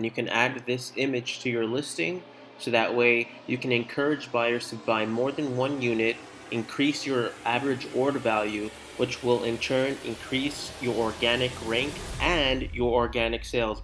And you can add this image to your listing so that way you can encourage buyers to buy more than one unit, increase your average order value, which will in turn increase your organic rank and your organic sales.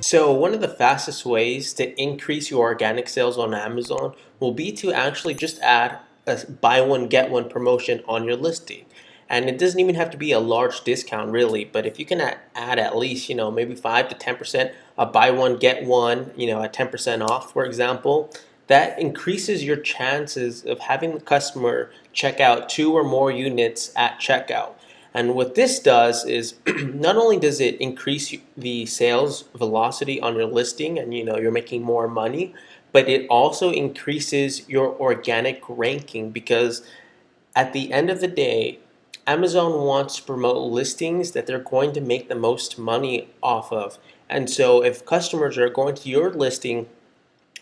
So one of the fastest ways to increase your organic sales on Amazon will be to actually just add a buy one get one promotion on your listing. And it doesn't even have to be a large discount really, but if you can add at least, maybe 5 to 10% a buy one get one, at 10% off, for example, that increases your chances of having the customer check out 2 or more units at checkout. And what this does is not only does it increase the sales velocity on your listing and you're making more money, but it also increases your organic ranking because at the end of the day, Amazon wants to promote listings that they're going to make the most money off of. And so if customers are going to your listing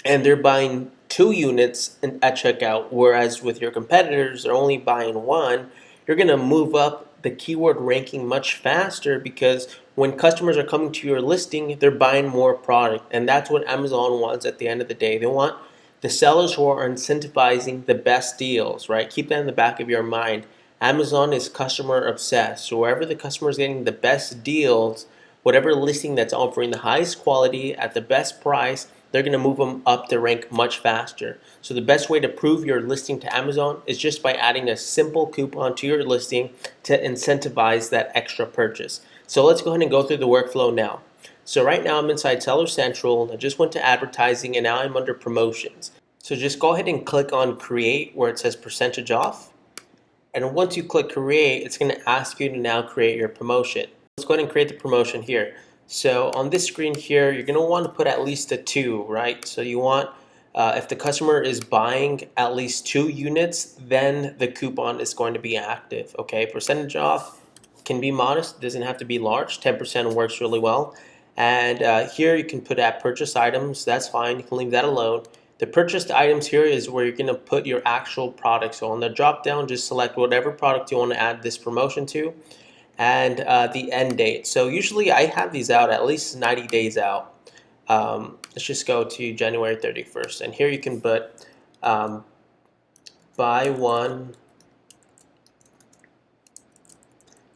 and they're buying 2 units at checkout, whereas with your competitors they're only buying one, you're going to move up the keyword ranking much faster because when customers are coming to your listing, they're buying more product. And that's what Amazon wants at the end of the day. They want the sellers who are incentivizing the best deals, right? Keep that in the back of your mind. Amazon is customer obsessed. So wherever the customer is getting the best deals, whatever listing that's offering the highest quality at the best price, they're going to move them up the rank much faster. So the best way to prove your listing to Amazon is just by adding a simple coupon to your listing to incentivize that extra purchase. So let's go ahead and go through the workflow now. So right now I'm inside Seller Central. I just went to advertising and now I'm under promotions. So just go ahead and click on create where it says percentage off. And once you click create, it's going to ask you to now create your promotion. Let's go ahead and create the promotion here. So on this screen here, you're going to want to put at least a 2, right? So you want, if the customer is buying at least 2 units, then the coupon is going to be active, okay? Percentage off can be modest, doesn't have to be large. 10% works really well. And here you can put at purchase items, that's fine, you can leave that alone. The purchased items here is where you're going to put your actual product. So on the drop down, just select whatever product you want to add this promotion to and the end date. So usually I have these out at least 90 days out. Let's just go to January 31st. And here you can put buy one.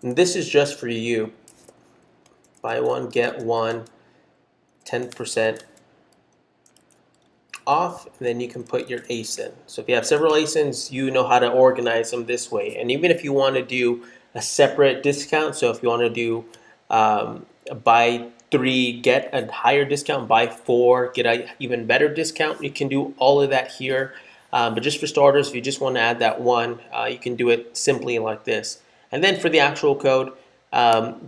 And this is just for you. Buy one, get one, 10% off, and then you can put your ASIN. So if you have several ASINs, you know how to organize them this way. And even if you want to do a separate discount, so if you want to do buy 3, get a higher discount, buy 4, get an even better discount, you can do all of that here. But just for starters, if you just want to add that one, you can do it simply like this. And then for the actual code,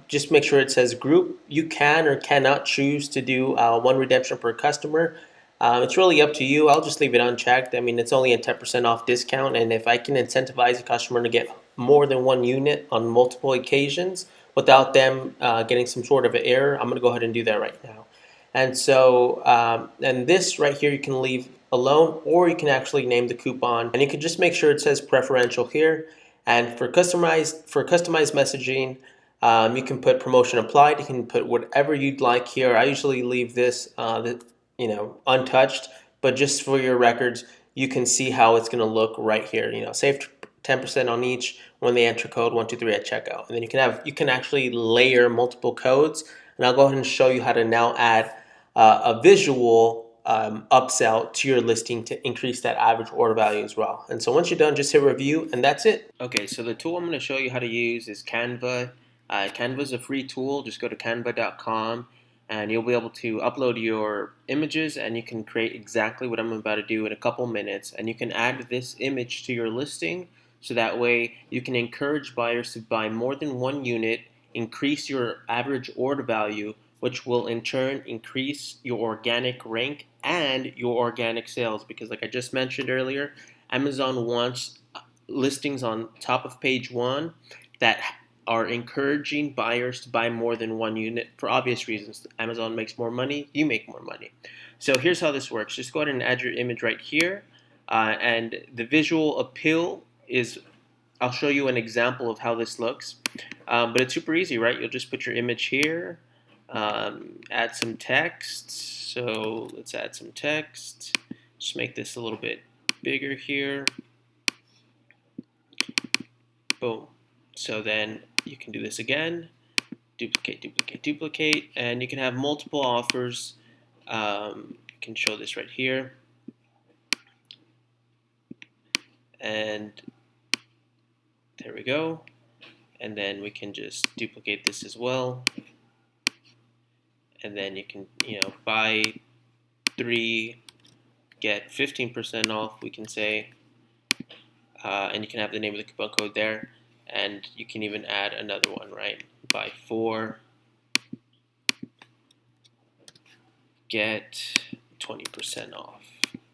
just make sure it says group. You can or cannot choose to do 1 redemption per customer. It's really up to you. I'll just leave it unchecked. I mean, it's only a 10% off discount, and if I can incentivize a customer to get more than 1 unit on multiple occasions without them getting some sort of an error, I'm going to go ahead and do that right now. And so, and this right here you can leave alone, or you can actually name the coupon, and you can just make sure it says preferential here. And for customized messaging, you can put promotion applied. You can put whatever you'd like here. I usually leave this untouched, but just for your records, you can see how it's going to look right here. Save 10% on each when they enter code 123 at checkout. And then you can actually layer multiple codes. And I'll go ahead and show you how to now add a visual upsell to your listing to increase that average order value as well. And so once you're done, just hit review, and that's it. Okay, so the tool I'm going to show you how to use is Canva. Canva is a free tool. Just go to canva.com. And you'll be able to upload your images, and you can create exactly what I'm about to do in a couple minutes. And you can add this image to your listing so that way you can encourage buyers to buy more than 1 unit, increase your average order value, which will in turn increase your organic rank and your organic sales. Because like I just mentioned earlier, Amazon wants listings on top of page 1 that are encouraging buyers to buy more than 1 unit for obvious reasons. Amazon makes more money, you make more money. So here's how this works. Just go ahead and add your image right here. And the visual appeal is I'll show you an example of how this looks. But it's super easy, right? You'll just put your image here, add some text. So let's add some text. Just make this a little bit bigger here. Boom. So then you can do this again. Duplicate, duplicate, duplicate, and you can have multiple offers. You can show this right here. And there we go. And then we can just duplicate this as well. And then you can, buy 3, get 15% off, we can say. And you can have the name of the coupon code there. And you can even add another one, right? Buy 4, get 20% off.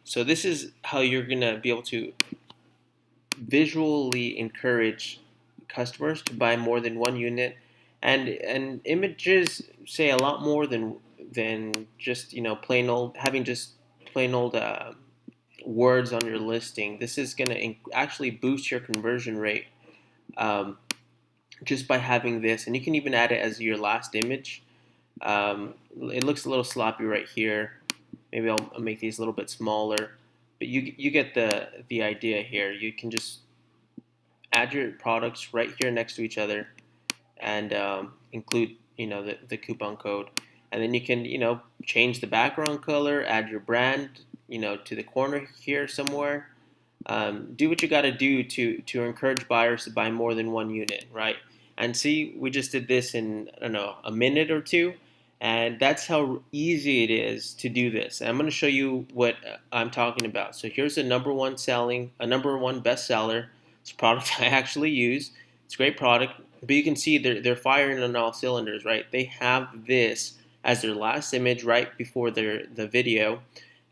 So this is how you're going to be able to visually encourage customers to buy more than one unit, and images say a lot more than just plain old words on your listing. This is going to actually boost your conversion rate just by having this, and you can even add it as your last image. It looks a little sloppy right here. Maybe I'll make these a little bit smaller, but you get the idea here. You can just add your products right here next to each other, and include the coupon code, and then you can change the background color, add your brand to the corner here somewhere. Do what you got to do to encourage buyers to buy more than one unit, right? And see, we just did this in, I don't know, a minute or two, and that's how easy it is to do this. And I'm going to show you what I'm talking about. So here's a number one bestseller. It's a product I actually use. It's a great product, but you can see they're firing on all cylinders, right? They have this as their last image right before the video,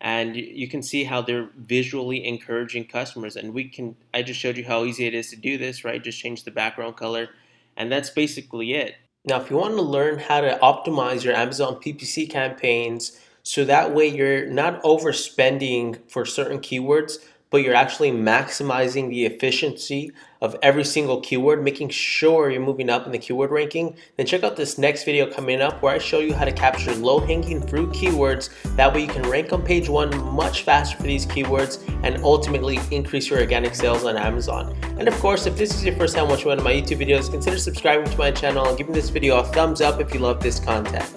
and you can see how they're visually encouraging customers. And I just showed you how easy it is to do this, right? Just change the background color, and that's basically it. Now, if you want to learn how to optimize your Amazon PPC campaigns so that way you're not overspending for certain keywords, but you're actually maximizing the efficiency of every single keyword, making sure you're moving up in the keyword ranking, then check out this next video coming up where I show you how to capture low-hanging fruit keywords. That way you can rank on page 1 much faster for these keywords and ultimately increase your organic sales on Amazon. And of course, if this is your first time watching one of my YouTube videos, consider subscribing to my channel and giving this video a thumbs up if you love this content.